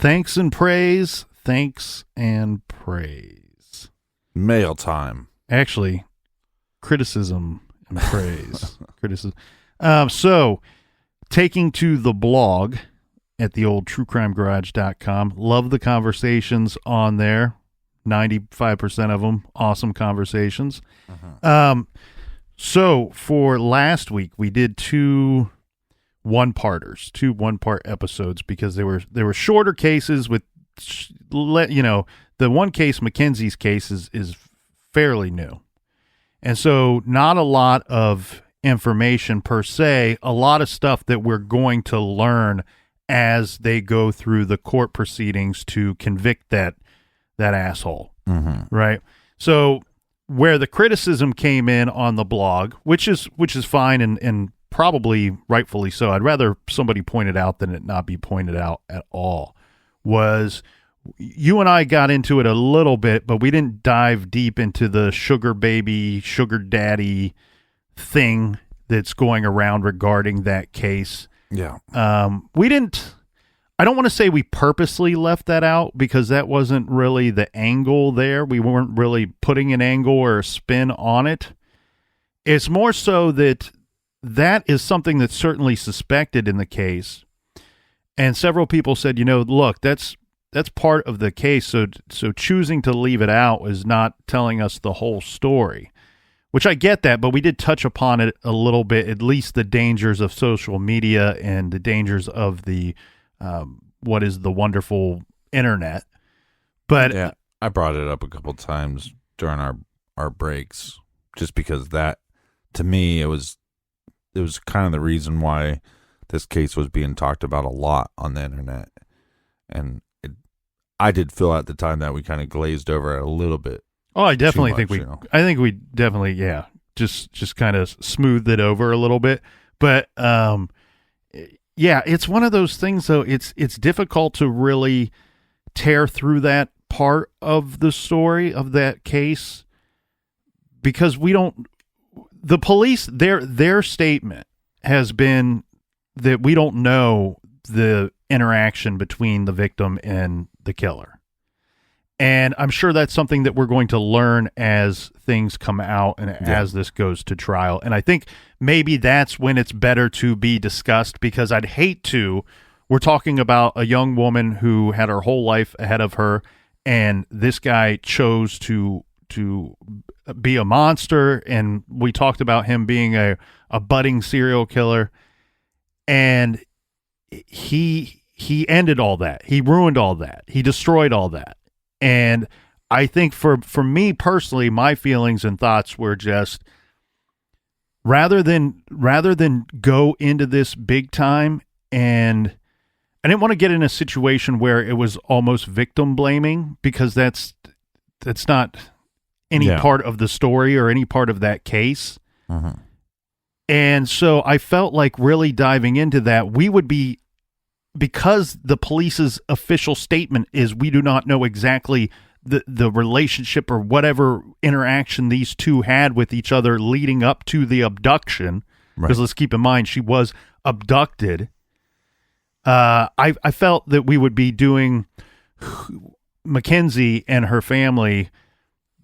Thanks and praise. Thanks and praise. Mail time. Actually, criticism and praise. Criticism. So, taking to the blog at the old truecrimegarage.com. Love the conversations on there. 95% of them, awesome conversations. So, for last week, we did two one-part episodes because they were shorter cases with, the one case, Mackenzie's case, is fairly new. And so not a lot of information per se, a lot of stuff that we're going to learn as they go through the court proceedings to convict that asshole. Right? So where the criticism came in on the blog, which is fine and probably rightfully so, I'd rather somebody point it out than it not be pointed out at all, was you and I got into it a little bit, but we didn't dive deep into the sugar baby, sugar daddy thing that's going around regarding that case. Yeah. I don't want to say we purposely left that out because that wasn't really the angle there. We weren't really putting an angle or a spin on it. It's more so that is something that's certainly suspected in the case. And several people said, look, that's part of the case. So choosing to leave it out is not telling us the whole story, which I get that, but we did touch upon it a little bit, at least the dangers of social media and the dangers of the, what is the wonderful internet. But yeah, I brought it up a couple times during our breaks, just because that, to me, it was kind of the reason why this case was being talked about a lot on the internet. And I did feel at the time that we kind of glazed over it a little bit. Oh, I definitely think we definitely, just kind of smoothed it over a little bit. But, yeah, it's one of those things, though. It's difficult to really tear through that part of the story of that case because the police, their statement has been that we don't know the interaction between the victim and the killer. And I'm sure that's something that we're going to learn as things come out and as this goes to trial. And I think maybe that's when it's better to be discussed, because I'd hate to. We're talking about a young woman who had her whole life ahead of her, and this guy chose to be a monster, and we talked about him being a budding serial killer, and he ended all that. He ruined all that. He destroyed all that. And I think for me personally, my feelings and thoughts were just rather than go into this big time, and I didn't want to get in a situation where it was almost victim blaming, because that's not any part of the story or any part of that case. And so I felt like really diving into that, we would be, because the police's official statement is we do not know exactly the relationship or whatever interaction these two had with each other leading up to the abduction, because let's keep in mind she was abducted. I felt that we would be doing Mackenzie and her family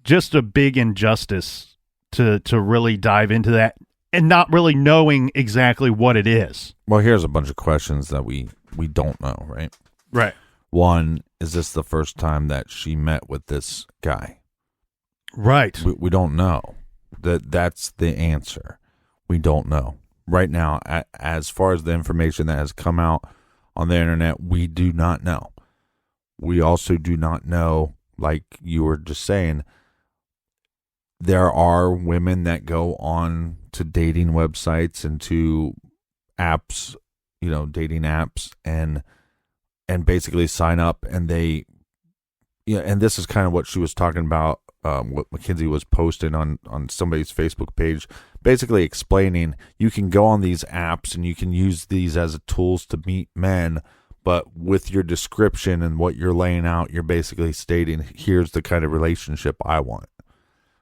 just a big injustice to really dive into that and not really knowing exactly what it is. Well, here's a bunch of questions that we don't know, right? Right. One, is this the first time that she met with this guy? Right. We don't know. That's the answer. We don't know. Right now, as far as the information that has come out on the internet, we do not know. We also do not know, like you were just saying, there are women that go on to dating websites and to apps, dating apps, and basically sign up, and they, and this is kind of what she was talking about, what Mackenzie was posting on somebody's Facebook page, basically explaining you can go on these apps and you can use these as tools to meet men, but with your description and what you're laying out, you're basically stating, here's the kind of relationship I want.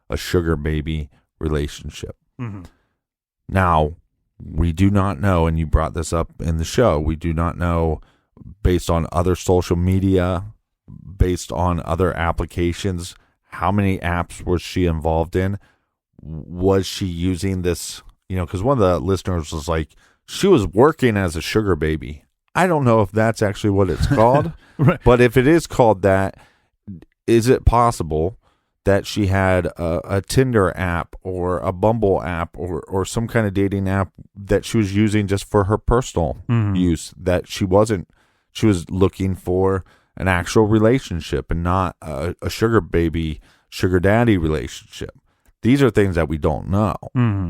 A sugar baby relationship. Now, we do not know, and you brought this up in the show, we do not know based on other social media, based on other applications. How many apps was she involved in? Was she using this? Because one of the listeners was like, she was working as a sugar baby. I don't know if that's actually what it's called, Right. But if it is called that, is it possible that she had a Tinder app or a Bumble app or some kind of dating app that she was using just for her personal use, that she was looking for an actual relationship and not a sugar baby, sugar daddy relationship? These are things that we don't know.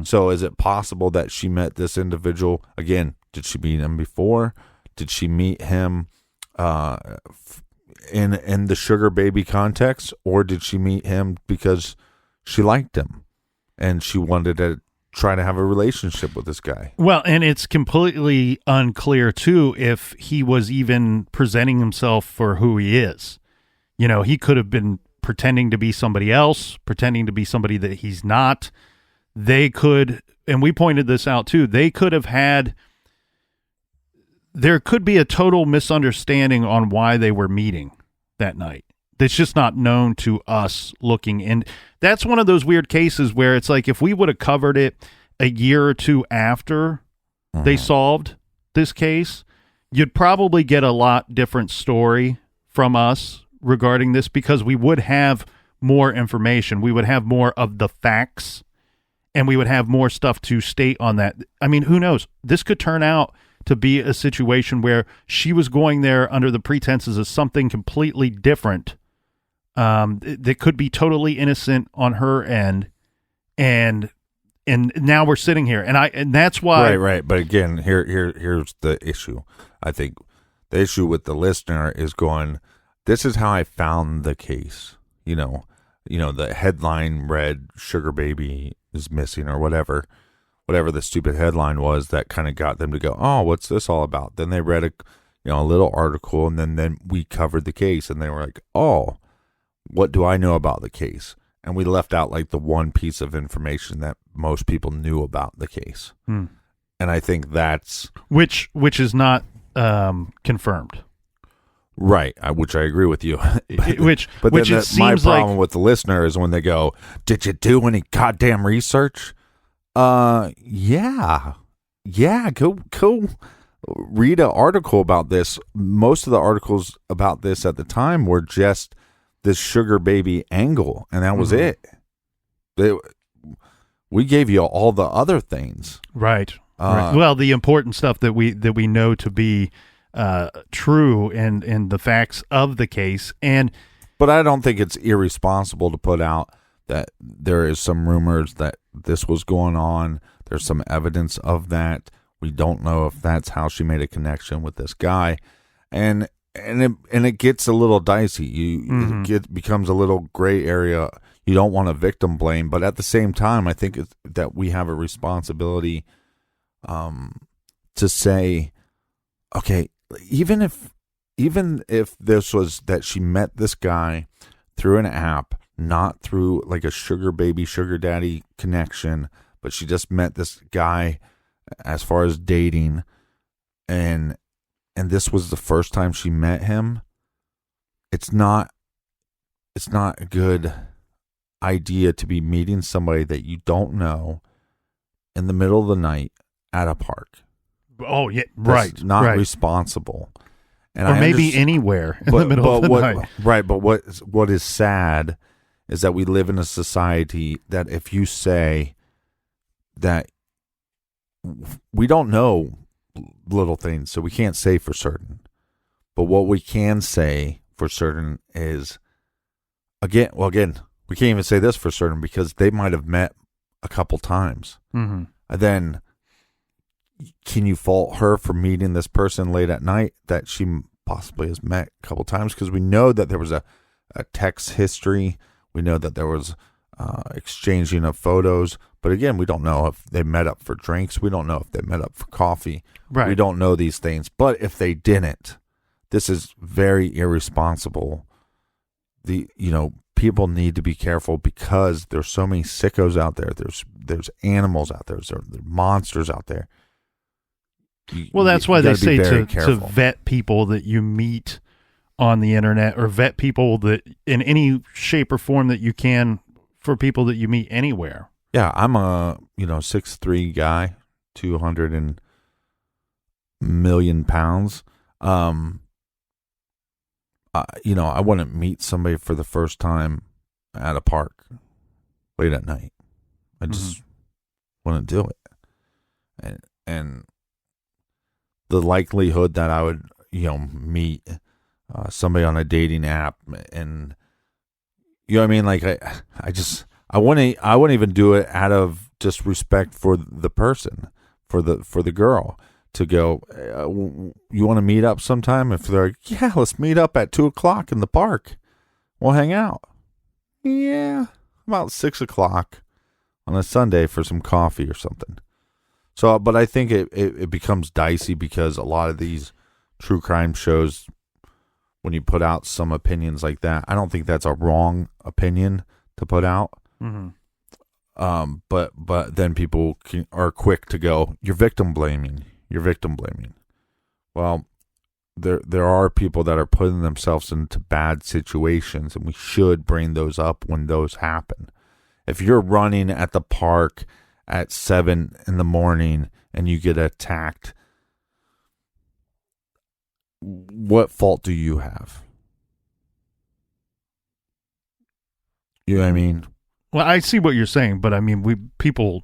So is it possible that she met this individual? Again, did she meet him before? Did she meet him in the sugar baby context, or did she meet him because she liked him and she wanted to try to have a relationship with this guy? Well, and it's completely unclear too if he was even presenting himself for who he is. He could have been pretending to be somebody else, pretending to be somebody that he's not. They could, and we pointed this out too, there could be a total misunderstanding on why they were meeting that night. That's just not known to us looking in. That's one of those weird cases where it's like, if we would have covered it a year or two after they solved this case, you'd probably get a lot different story from us regarding this, because we would have more information. We would have more of the facts, and we would have more stuff to state on that. I mean, who knows? This could turn out to be a situation where she was going there under the pretenses of something completely different, that could be totally innocent on her end, and now we're sitting here, and that's why. Right. But again, here's the issue. I think the issue with the listener is going, this is how I found the case. The headline read "Sugar Baby is missing" or whatever the stupid headline was that kind of got them to go, oh, what's this all about? Then they read a little article, and then we covered the case, and they were like, oh, what do I know about the case? And we left out like the one piece of information that most people knew about the case. And I think that's which is not confirmed. Right, which I agree with you. but which then it my seems problem like, with the listener is when they go, did you do any goddamn research? Yeah, go read an article about this. Most of the articles about this at the time were just this sugar baby angle, and that was it. We gave you all the other things. Right. Well, the important stuff that we know to be true and the facts of the case. But I don't think it's irresponsible to put out that there is some rumors that this was going on. There's some evidence of that. We don't know if that's how she made a connection with this guy, and it gets a little dicey. It becomes a little gray area. You don't want to victim blame, but at the same time, I think that we have a responsibility to say, okay, even if this was that she met this guy through an app, not through like a sugar baby, sugar daddy connection, but she just met this guy as far as dating, and this was the first time she met him, it's not a good idea to be meeting somebody that you don't know in the middle of the night at a park. Oh yeah, right. That's not right. responsible. And or maybe anywhere in the middle of the night. Right, but what is sad is that we live in a society that if you say that we don't know little things, so we can't say for certain. But what we can say for certain is, again, we can't even say this for certain because they might have met a couple times. Mm-hmm. And then can you fault her for meeting this person late at night that she possibly has met a couple times? Because we know that there was a text history. We know that there was exchanging of photos. But again, we don't know if they met up for drinks. We don't know if they met up for coffee. Right. We don't know these things. But if they didn't, this is very irresponsible. People need to be careful because there's so many sickos out there. There's animals out there. There's monsters out there. Well, that's why they say to careful. vet people that you meet on the internet, or vet people that in any shape or form that you can for people that you meet anywhere. Yeah, I'm a 6'3" guy, 200 million pounds. I wouldn't meet somebody for the first time at a park late at night. I just wouldn't do it. And the likelihood that I would, meet somebody on a dating app, and you know what I mean? Like I wouldn't even do it out of just respect for the person, for the girl, to go, you want to meet up sometime? If they're like, yeah, let's meet up at 2:00 in the park. We'll hang out. Yeah, about 6:00 on a Sunday for some coffee or something. So, but I think it becomes dicey because a lot of these true crime shows, when you put out some opinions like that, I don't think that's a wrong opinion to put out. Mm-hmm. But then people are quick to go, you're victim blaming. Well, there are people that are putting themselves into bad situations, and we should bring those up when those happen. If you're running at the park at 7 a.m. and you get attacked, what fault do you have? You know what I mean? Well, I see what you're saying, but I mean, people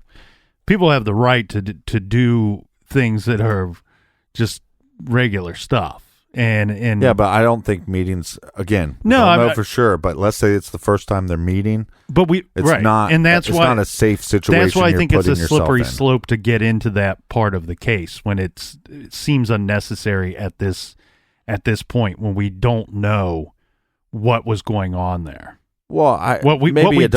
have the right to do things that are just regular stuff, and yeah, but I don't think meetings, again. No, I don't know for sure, but let's say it's the first time they're meeting. But it's not, and it's not a safe situation. That's why I think it's a slippery in. slope to get into that part of the case when it seems unnecessary at this point when we don't know what was going on there. Well, maybe it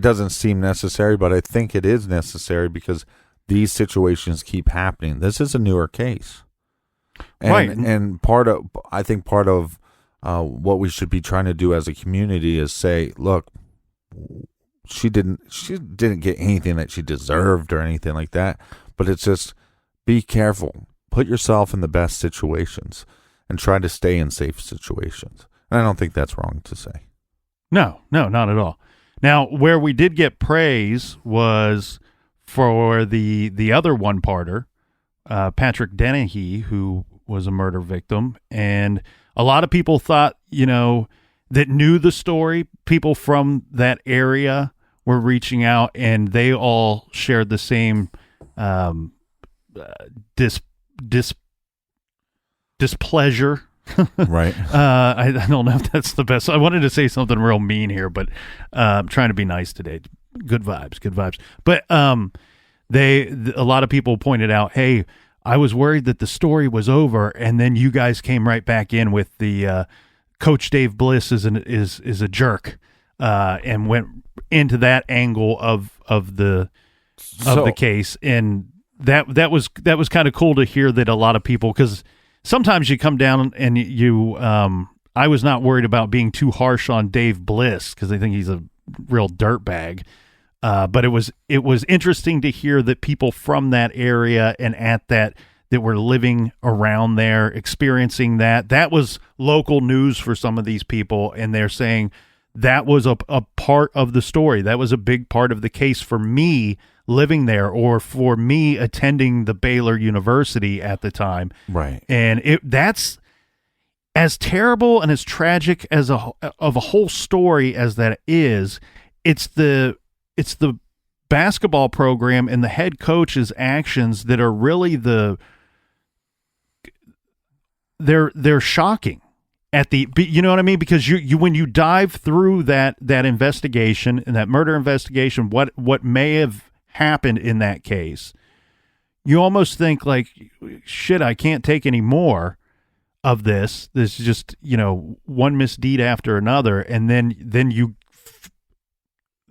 doesn't seem necessary, but I think it is necessary because these situations keep happening. This is a newer case, right? And I think part of what we should be trying to do as a community is say, look, she didn't get anything that she deserved or anything like that, but it's just be careful, put yourself in the best situations, and try to stay in safe situations. And I don't think that's wrong to say. No, not at all. Now, where we did get praise was for the other one-parter, Patrick Dennehy, who was a murder victim. And a lot of people thought, that knew the story, people from that area were reaching out, and they all shared the same displeasure. Right. I don't know if that's the best. I wanted to say something real mean here, but I'm trying to be nice today. Good vibes. But a lot of people pointed out, hey, I was worried that the story was over, and then you guys came right back in with the Coach Dave Bliss is a jerk, and went into that angle of the case, and that was kind of cool to hear that a lot of people, because sometimes you come down and you I was not worried about being too harsh on Dave Bliss because I think he's a real dirtbag. But it was interesting to hear that people from that area and that were living around there, experiencing that was local news for some of these people, and they're saying that was a part of the story. That was a big part of the case for me living there, or for me attending the Baylor University at the time. Right. And that's as terrible and as tragic as of a whole story as that is. It's the basketball program and the head coach's actions that are really they're shocking at the, you know what I mean? Because you when you dive through that investigation and that murder investigation, what may have happened in that case, you almost think like, shit, I can't take any more of this. This is just, one misdeed after another. And then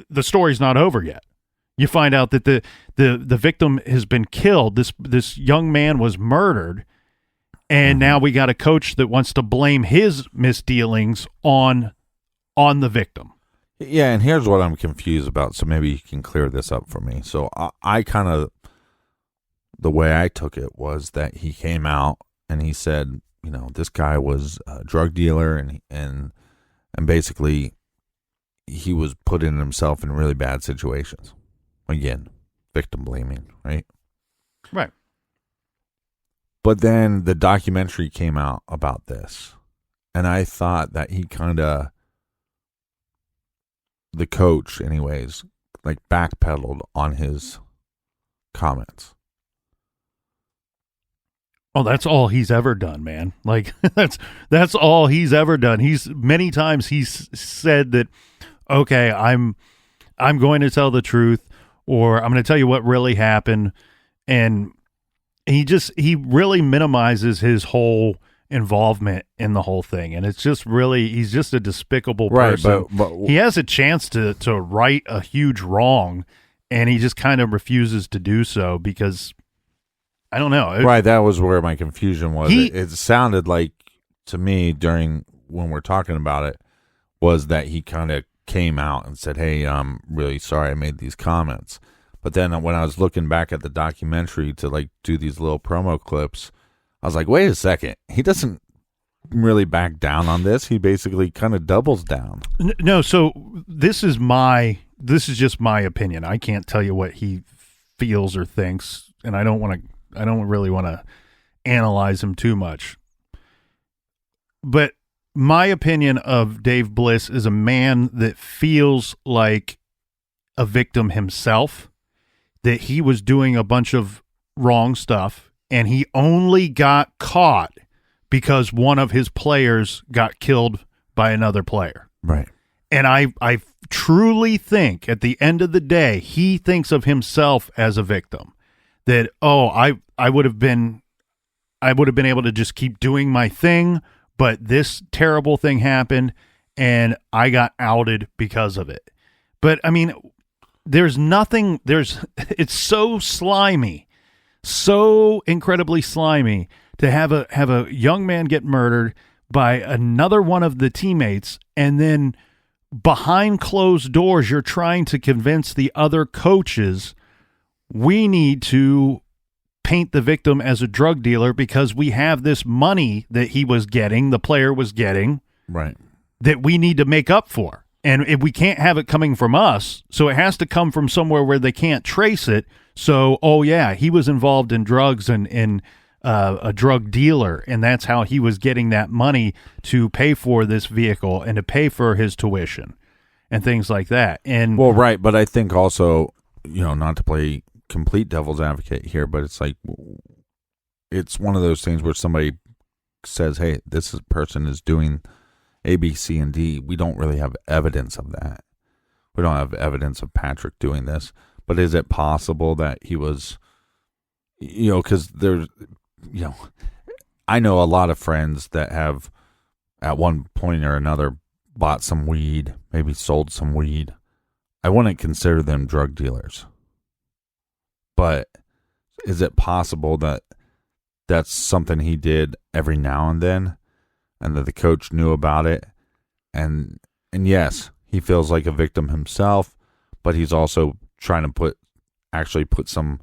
the story's not over yet. You find out that the victim has been killed. This young man was murdered. And now we got a coach that wants to blame his misdealings on the victim. Yeah, and here's what I'm confused about, so maybe you can clear this up for me. So I kind of the way I took it was that he came out and he said, this guy was a drug dealer and basically he was putting himself in really bad situations. Again, victim blaming, right? Right. But then the documentary came out about this, and I thought that he the coach anyways, like backpedaled on his comments. Oh, that's all he's ever done, man. Like that's all he's ever done. Many times he's said that, okay, I'm going to tell the truth, or I'm going to tell you what really happened, and he really minimizes his whole involvement in the whole thing, and it's just really he's just a despicable person. But he has a chance to right a huge wrong, and he just kind of refuses to do so because I don't know. Right, that was where my confusion was. It sounded like to me during when we're talking about it was that he kind of came out and said, "Hey, I'm really sorry I made these comments." But then when I was looking back at the documentary to like do these little promo clips, I was like, "Wait a second. He doesn't really back down on this. He basically kind of doubles down." No, so this is just my opinion. I can't tell you what he feels or thinks, and I don't really want to analyze him too much. But my opinion of Dave Bliss is a man that feels like a victim himself, that he was doing a bunch of wrong stuff, and he only got caught because one of his players got killed by another player. Right. And I truly think at the end of the day, he thinks of himself as a victim. That, I would have been able to just keep doing my thing, but this terrible thing happened and I got outed because of it. But I mean, it's so slimy, so incredibly slimy to have a young man get murdered by another one of the teammates, and then behind closed doors, you're trying to convince the other coaches we need to paint the victim as a drug dealer because we have this money that he was getting, the player was getting, right, that we need to make up for. And if we can't have it coming from us, so it has to come from somewhere where they can't trace it. So, he was involved in drugs and a drug dealer, and that's how he was getting that money to pay for this vehicle and to pay for his tuition and things like that. And well, right, but I think also, not to play complete devil's advocate here, but it's like it's one of those things where somebody says, "Hey, person is doing A, B, C, and D." We don't really have evidence of that. We don't have evidence of Patrick doing this. But is it possible that he was, because there's, I know a lot of friends that have at one point or another bought some weed, maybe sold some weed. I wouldn't consider them drug dealers. But is it possible that that's something he did every now and then, and that the coach knew about it? And yes, he feels like a victim himself, but he's also trying to put some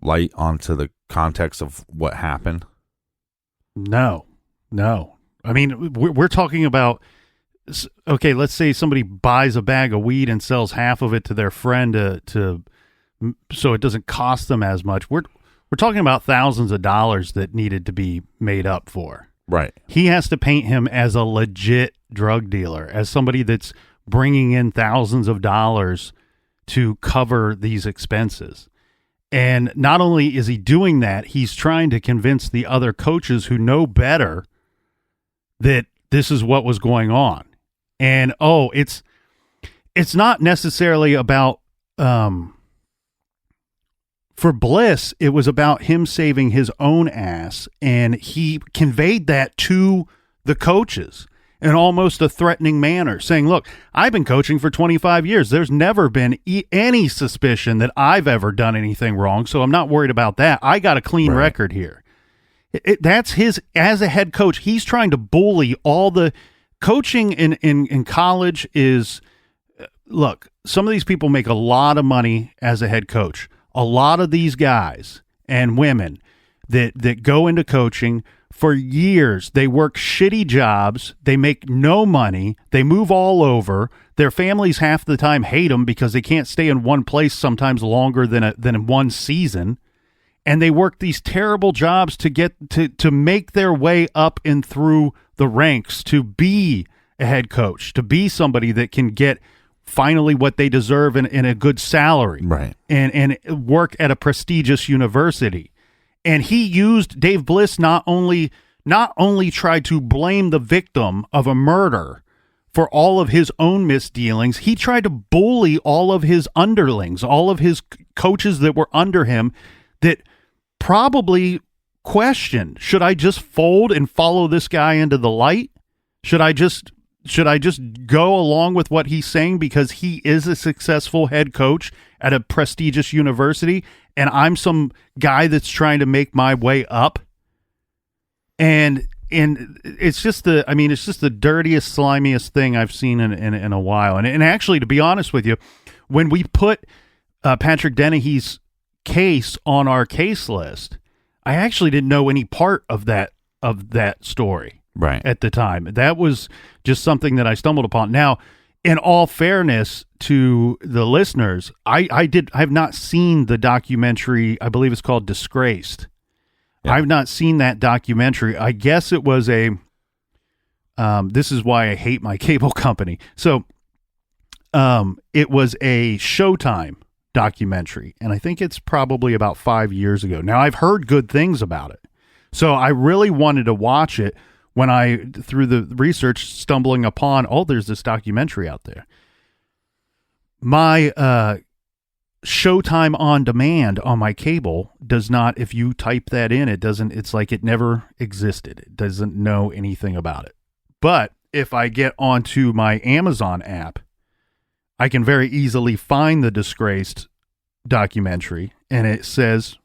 light onto the context of what happened. No. I mean, we're talking about, okay, let's say somebody buys a bag of weed and sells half of it to their friend to so it doesn't cost them as much. We're talking about thousands of dollars that needed to be made up for. Right. He has to paint him as a legit drug dealer, as somebody that's bringing in thousands of dollars to cover these expenses. And not only is he doing that, he's trying to convince the other coaches who know better that this is what was going on. And it's not necessarily about for Bliss, it was about him saving his own ass, and he conveyed that to the coaches in almost a threatening manner, saying, "Look, I've been coaching for 25 years. There's never been any suspicion that I've ever done anything wrong, so I'm not worried about that. I got a clean record here." That's his, as a head coach, he's trying to bully all the coaching in college is, look, some of these people make a lot of money as a head coach. A lot of these guys, and women that go into coaching for years. They work shitty jobs. They make no money. They move all over. Their families half the time hate them because they can't stay in one place sometimes longer than in one season. And they work these terrible jobs to get to make their way up and through the ranks to be a head coach, to be somebody that can get finally what they deserve in a good salary, right? And work at a prestigious university. And he used Dave Bliss not only tried to blame the victim of a murder for all of his own misdealings, he tried to bully all of his underlings, all of his coaches that were under him that probably questioned, should I just fold and follow this guy into the light? Should I just go along with what he's saying because he is a successful head coach at a prestigious university and I'm some guy that's trying to make my way up? And it's just the dirtiest, slimiest thing I've seen in a while. And actually, to be honest with you, when we put Patrick Dennehy's case on our case list, I actually didn't know any part of that story right at the time. That was just something that I stumbled upon. Now, in all fairness to the listeners, I have not seen the documentary. I believe it's called Disgraced. Yeah. I've not seen that documentary. I guess it was this is why I hate my cable company. So it was a Showtime documentary, and I think it's probably about 5 years ago. Now, I've heard good things about it, so I really wanted to watch it when I, through the research, stumbling upon, there's this documentary out there. My Showtime on demand on my cable does not, if you type that in, it's like it never existed. It doesn't know anything about it. But if I get onto my Amazon app, I can very easily find the Disgraced documentary, and it says,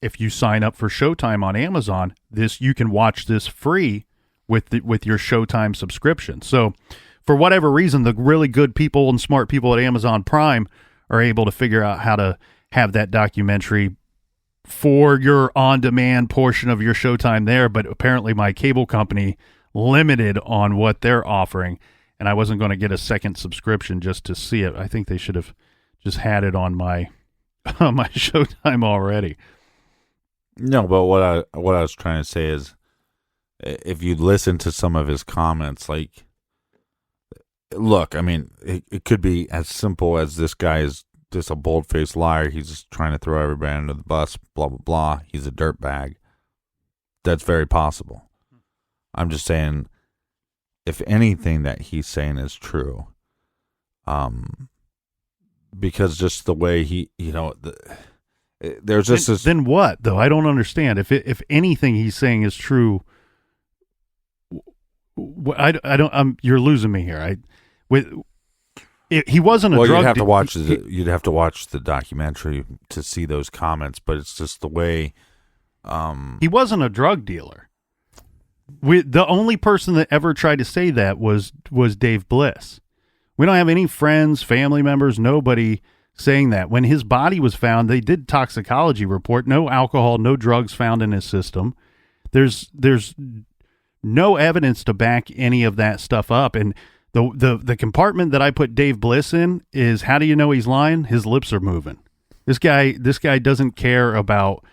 if you sign up for Showtime on Amazon, you can watch this free with your Showtime subscription. So for whatever reason, the really good people and smart people at Amazon Prime are able to figure out how to have that documentary for your on-demand portion of your Showtime there. But apparently my cable company limited on what they're offering, and I wasn't going to get a second subscription just to see it. I think they should have just had it on my Showtime already. No, but what I was trying to say is, if you listen to some of his comments, like, look, I mean, it could be as simple as this guy is just a bold-faced liar. He's just trying to throw everybody under the bus, blah, blah, blah. He's a dirtbag. That's very possible. I'm just saying, if anything that he's saying is true, because just the way there's just this. Then what, though? I don't understand. If anything he's saying is true, I don't. You're losing me here. He wasn't a drug. You'd have to watch. You'd have to watch the documentary to see those comments. But it's just the way. He wasn't a drug dealer. The only person that ever tried to say that was Dave Bliss. We don't have any friends, family members, nobody saying that. When his body was found, they did toxicology report. No alcohol, no drugs found in his system. There's no evidence to back any of that stuff up. And the compartment that I put Dave Bliss in is, how do you know he's lying? His lips are moving. This guy doesn't care about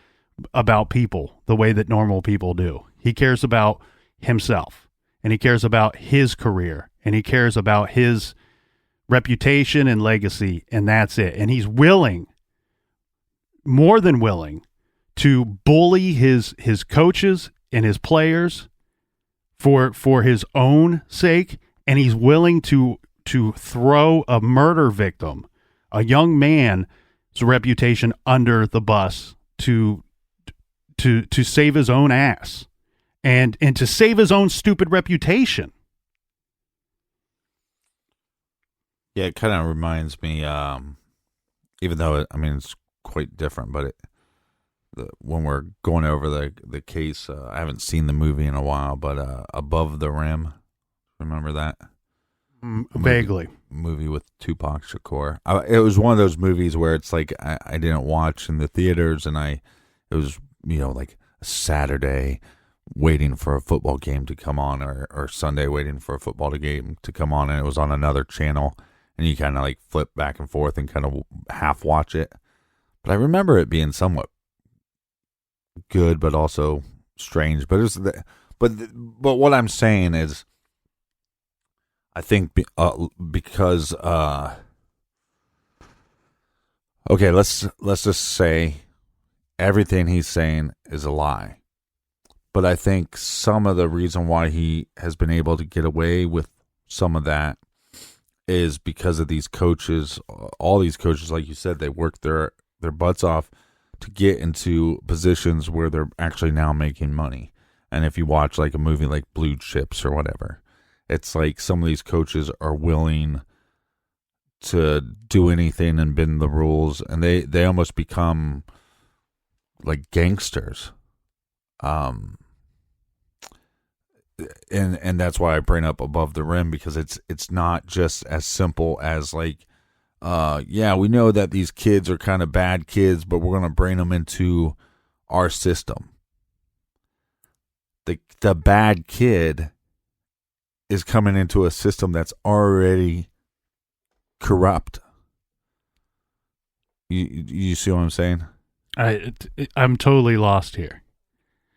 people the way that normal people do. He cares about himself, and he cares about his career, and he cares about his reputation and legacy, and that's it. And he's willing, more than willing, to bully his coaches and his players for his own sake, and he's willing to throw a murder victim, a young man's reputation, under the bus to save his own ass and to save his own stupid reputation. Yeah, it kind of reminds me, even though it's quite different, but when we're going over the case, I haven't seen the movie in a while, but Above the Rim, remember that? Vaguely. Movie with Tupac Shakur. It was one of those movies where it's like I didn't watch in the theaters, and I It was, like a Saturday waiting for a football game to come on, or Sunday waiting for a football game to come on, and it was on another channel, and you kind of like flip back and forth and kind of half watch it. But I remember it being somewhat good, but also strange. But but what I'm saying is, I think because okay, let's just say everything he's saying is a lie. But I think some of the reason why he has been able to get away with some of that is because of these coaches. All these coaches, like you said, they work their butts off to get into positions where they're actually now making money. And if you watch like a movie like Blue Chips or whatever, it's like some of these coaches are willing to do anything and bend the rules, and they almost become like gangsters. And that's why I bring up Above the Rim, because it's not just as simple as like, yeah, we know that these kids are kind of bad kids, but we're going to bring them into our system. The bad kid is coming into a system that's already corrupt. You see what I'm saying? I'm totally lost here.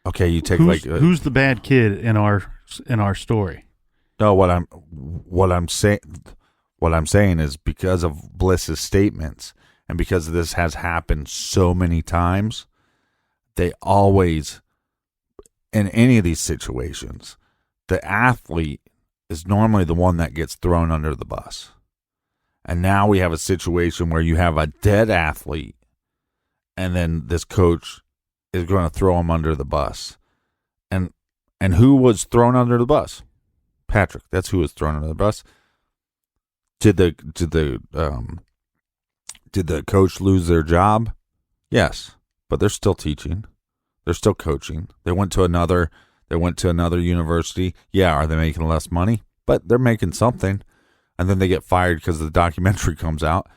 Okay, you take who's the bad kid in our story? No, what I'm saying is, because of Bliss's statements and because this has happened so many times, they always, in any of these situations, the athlete is normally the one that gets thrown under the bus. And now we have a situation where you have a dead athlete, and then this coach is going to throw him under the bus. And who was thrown under the bus? Patrick. That's who was thrown under the bus. Did the coach lose their job? Yes, but they're still teaching. They're still coaching. They went to another university. Yeah, are they making less money? But they're making something. And then they get fired because the documentary comes out,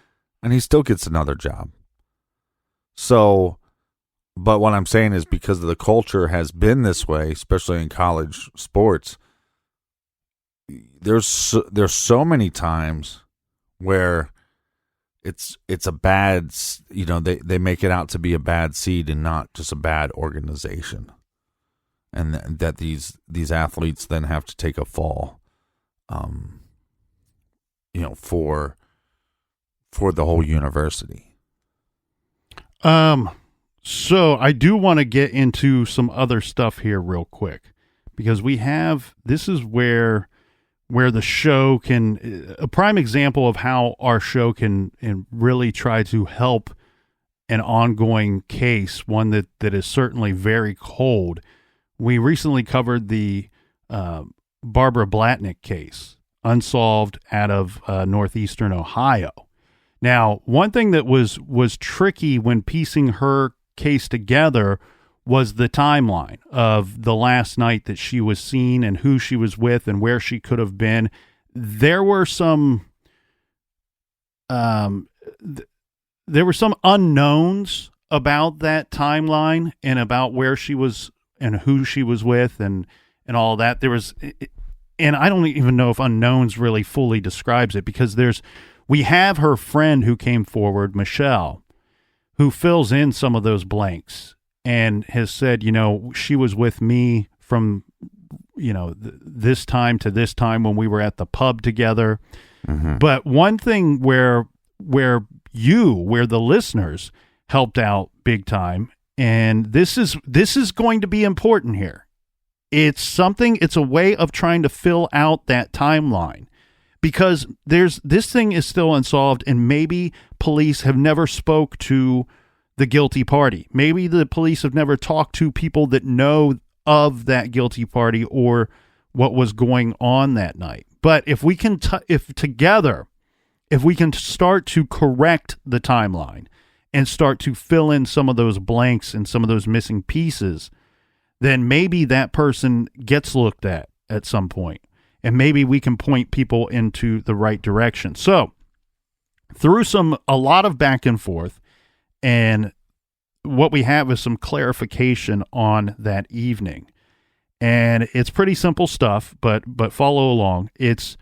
and he still gets another job. So, but what I'm saying is, because the culture has been this way, especially in college sports, there's so many times where it's a bad, they make it out to be a bad seed and not just a bad organization, and that these athletes then have to take a fall, for the whole university. So I do want to get into some other stuff here real quick, because this is where the show a prime example of how our show can really try to help an ongoing case, one that is certainly very cold. We recently covered the Barbara Blatnick case, unsolved, out of northeastern Ohio. Now, one thing that was tricky when piecing her case together was the timeline of the last night that she was seen and who she was with and where she could have been. There were some unknowns about that timeline and about where she was and who she was with and all that. And I don't even know if unknowns really fully describes it, because we have her friend who came forward, Michelle, who fills in some of those blanks and has said, she was with me from, this time to this time when we were at the pub together. Mm-hmm. But one thing where the listeners helped out big time, and this is going to be important here. It's a way of trying to fill out that timeline, because this thing is still unsolved, and maybe police have never spoke to the guilty party. Maybe the police have never talked to people that know of that guilty party or what was going on that night. But if we can start to correct the timeline and start to fill in some of those blanks and some of those missing pieces, then maybe that person gets looked at some point, and maybe we can point people into the right direction. So, through a lot of back and forth, and what we have is some clarification on that evening. And it's pretty simple stuff, but follow along. It's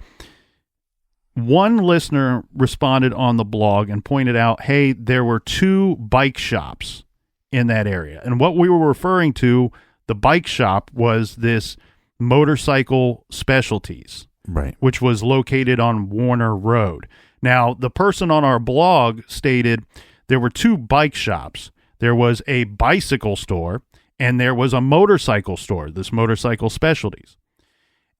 one listener responded on the blog and pointed out, hey, there were 2 bike shops in that area. And what we were referring to, the bike shop, was this Motorcycle Specialties, right, which was located on Warner Road. Now, the person on our blog stated there were 2 bike shops. There was a bicycle store and there was a motorcycle store, this Motorcycle Specialties.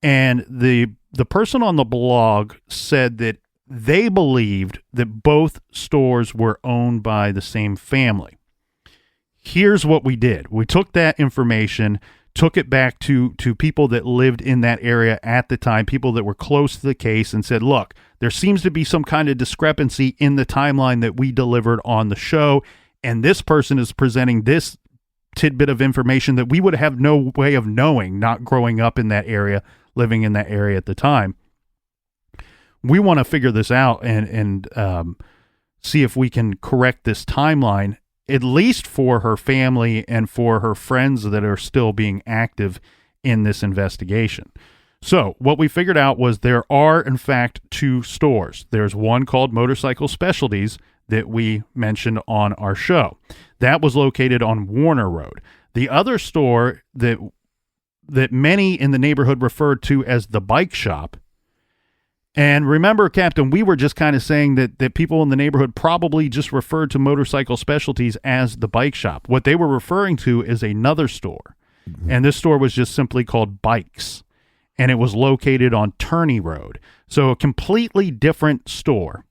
And the person on the blog said that they believed that both stores were owned by the same family. Here's what we did. We took that information, took it back to people that lived in that area at the time, people that were close to the case, and said, look, there seems to be some kind of discrepancy in the timeline that we delivered on the show, and this person is presenting this tidbit of information that we would have no way of knowing, not growing up in that area, living in that area at the time. We want to figure this out and see if we can correct this timeline, at least for her family and for her friends that are still being active in this investigation. So what we figured out was there are, in fact, 2 stores. There's one called Motorcycle Specialties that we mentioned on our show. That was located on Warner Road. The other store that many in the neighborhood referred to as the bike shop. And remember, Captain, we were just kind of saying that people in the neighborhood probably just referred to Motorcycle Specialties as the bike shop. What they were referring to is another store. Mm-hmm. And this store was just simply called Bikes. And it was located on Turney Road. So a completely different store.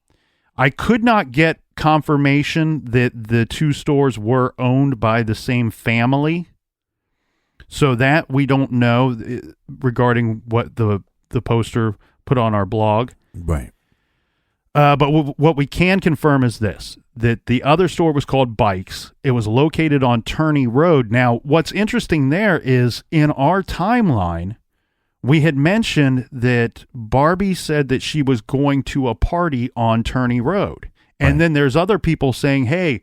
I could not get confirmation that the 2 stores were owned by the same family. So that we don't know regarding what the poster put on our blog. Right. But what we can confirm is this, that the other store was called Bikes. It was located on Turney Road. Now, what's interesting there is in our timeline, we had mentioned that Barbie said that she was going to a party on Turney Road. And then there's other people saying, hey,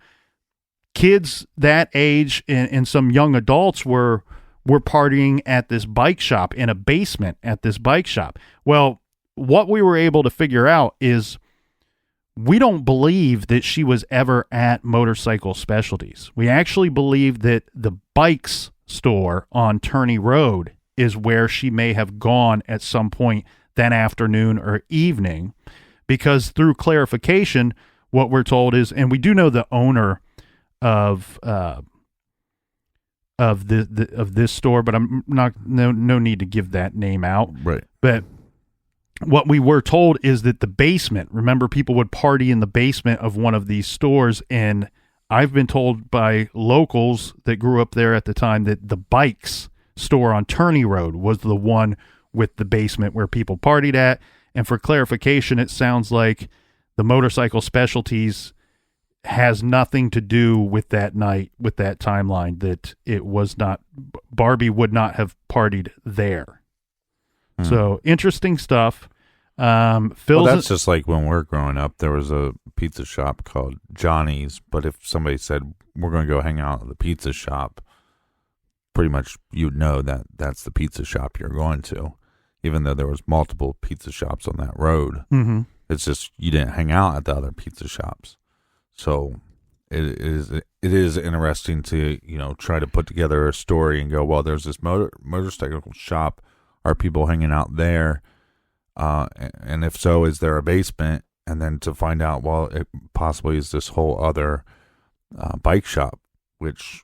kids that age and some young adults were partying at this bike shop, in a basement at this bike shop. Well, what we were able to figure out is we don't believe that she was ever at Motorcycle Specialties. We actually believe that the Bikes store on Turney Road is where she may have gone at some point that afternoon or evening, because through clarification, what we're told is, and we do know the owner of this store, but I'm not, no need to give that name out. Right. But what we were told is that the basement, remember, people would party in the basement of one of these stores, and I've been told by locals that grew up there at the time that the Bikes store on Turney Road was the one with the basement where people partied at. And for clarification, it sounds like the Motorcycle Specialties has nothing to do with that night, with that timeline, that it was not, Barbie would not have partied there. So interesting stuff. Well, that's just like when we're growing up, there was a pizza shop called Johnny's, but if somebody said, we're going to go hang out at the pizza shop, pretty much you'd know that that's the pizza shop you're going to, even though there was multiple pizza shops on that road. Mm-hmm. It's just you didn't hang out at the other pizza shops. So it is interesting to, try to put together a story and go, well, there's this motorcycle shop. Are people hanging out there? And if so, is there a basement? And then to find out, well, it possibly is this whole other bike shop, which,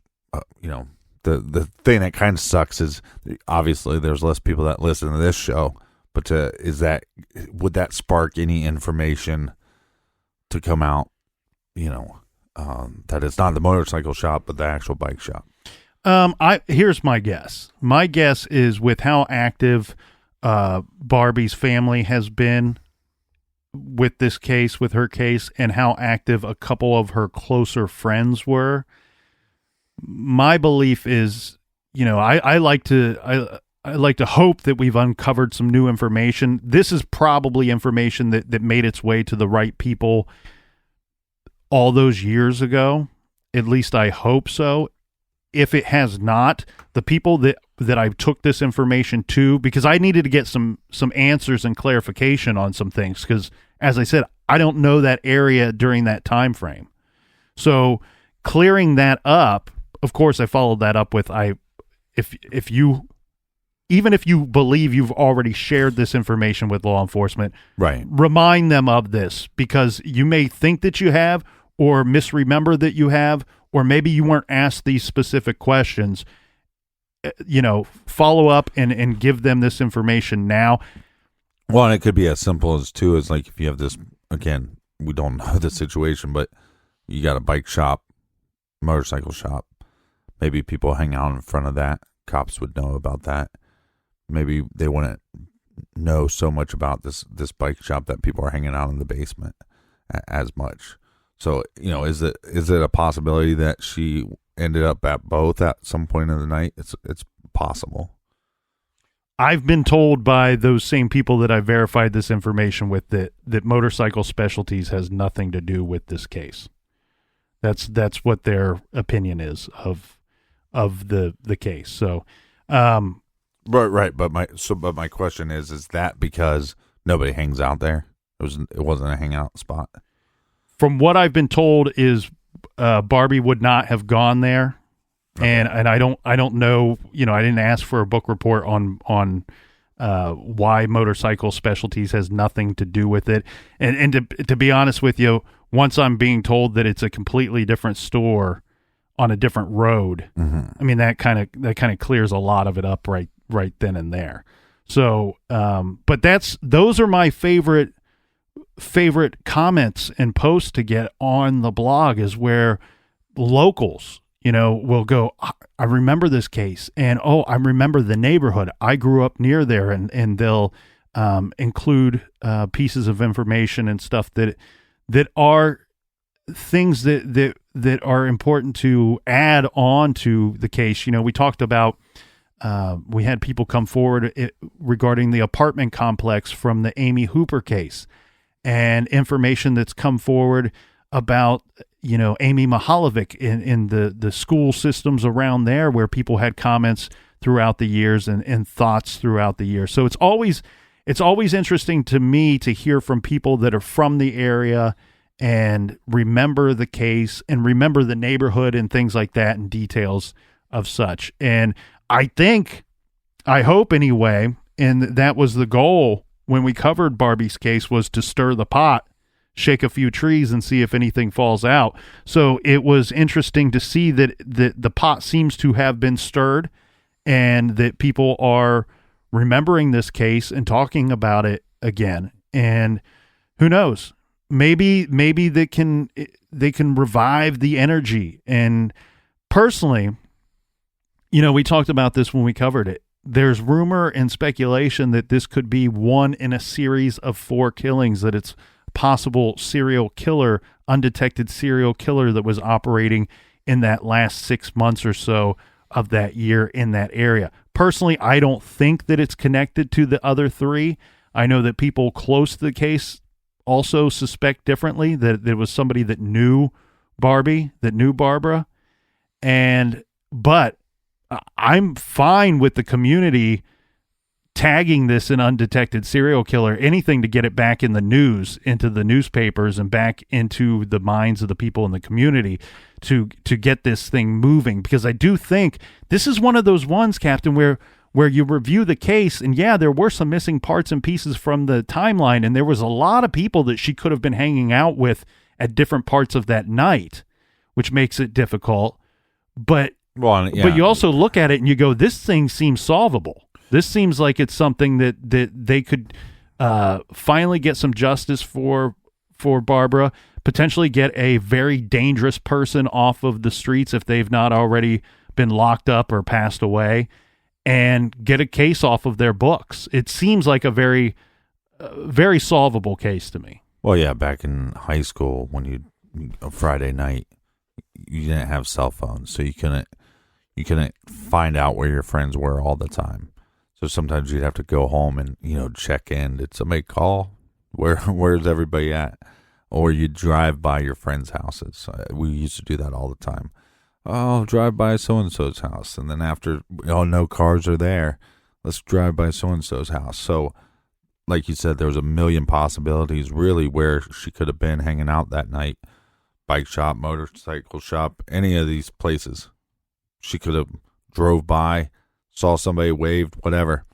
the thing that kind of sucks is obviously there's less people that listen to this show, but would that spark any information to come out, that it's not the motorcycle shop, but the actual bike shop? Here's my guess. My guess is with how active Barbie's family has been with this case, with her case, and how active a couple of her closer friends were. My belief is, I like to hope that we've uncovered some new information. This is probably information that made its way to the right people all those years ago. At least I hope so. If it has not, the people that I took this information to, because I needed to get some answers and clarification on some things, because as I said, I don't know that area during that time frame. So clearing that up, of course, I followed that up with if you believe you've already shared this information with law enforcement, right, remind them of this, because you may think that you have or misremember that you have, or maybe you weren't asked these specific questions. Follow up and give them this information now. Well, and it could be as simple as like if you have this, again, we don't know the situation, but you got a bike shop, motorcycle shop. Maybe people hang out in front of that. Cops would know about that. Maybe they wouldn't know so much about this bike shop that people are hanging out in the basement as much. So, is it a possibility that she ended up at both at some point in the night? It's possible. I've been told by those same people that I verified this information with that Motorcycle Specialties has nothing to do with this case. That's what their opinion is of the case. So, right. But my question is that because nobody hangs out there? It wasn't a hangout spot. From what I've been told is Barbie would not have gone there. Okay. And I don't know, I didn't ask for a book report on why Motorcycle Specialties has nothing to do with it. And to be honest with you, once I'm being told that it's a completely different store on a different road, mm-hmm. I mean, that kind of clears a lot of it up right then and there. So, but those are my favorite comments and posts to get on the blog, is where locals, will go, I remember this case, and I remember the neighborhood. I grew up near there, and they'll include pieces of information and stuff that are things that are important to add on to the case. We talked about, we had people come forward regarding the apartment complex from the Amy Hooper case, and information that's come forward about, Amy Mahalovic in the school systems around there, where people had comments throughout the years and thoughts throughout the years. So it's always interesting to me to hear from people that are from the area and remember the case and remember the neighborhood and things like that and details of such. And I hope anyway, and that was the goal when we covered Barbie's case, was to stir the pot, shake a few trees, and see if anything falls out. So it was interesting to see that the pot seems to have been stirred, and that people are remembering this case and talking about it again. And who knows? Maybe they can revive the energy. And personally, we talked about this when we covered it. There's rumor and speculation that this could be one in a series of 4 killings, that it's possible undetected serial killer that was operating in that last 6 months or so of that year in that area. Personally, I don't think that it's connected to the other 3. I know that people close to the case also suspect differently, that it was somebody that knew Barbie, that knew Barbara. But I'm fine with the community tagging this an undetected serial killer, anything to get it back in the news, into the newspapers, and back into the minds of the people in the community to get this thing moving. Because I do think this is one of those ones, Captain, where you review the case, and there were some missing parts and pieces from the timeline, and there was a lot of people that she could have been hanging out with at different parts of that night, which makes it difficult. But you also look at it and you go, this thing seems solvable. This seems like it's something that they could finally get some justice for Barbara, potentially get a very dangerous person off of the streets if they've not already been locked up or passed away, and get a case off of their books. It seems like a very, very solvable case to me. Well, yeah, back in high school, when Friday night, you didn't have cell phones, so you couldn't find out where your friends were all the time. So sometimes you'd have to go home and check in. Did somebody call? Where's everybody at? Or you drive by your friends' houses. We used to do that all the time. Oh, drive by so-and-so's house. And then after, oh, no cars are there, let's drive by so-and-so's house. So, like you said, there was a million possibilities really where she could have been hanging out that night. Bike shop, motorcycle shop, any of these places. She could have drove by, saw somebody, waved, whatever.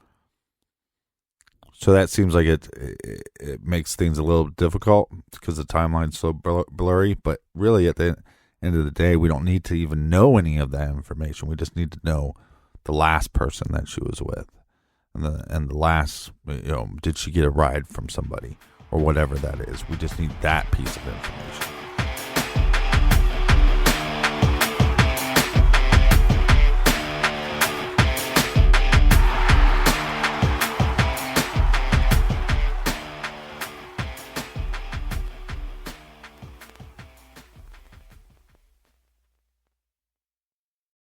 So that seems like it makes things a little difficult because the timeline's so blurry. But really, at the end of the day, we don't need to even know any of that information. We just need to know the last person that she was with, and the last, did she get a ride from somebody or whatever that is. We just need that piece of information.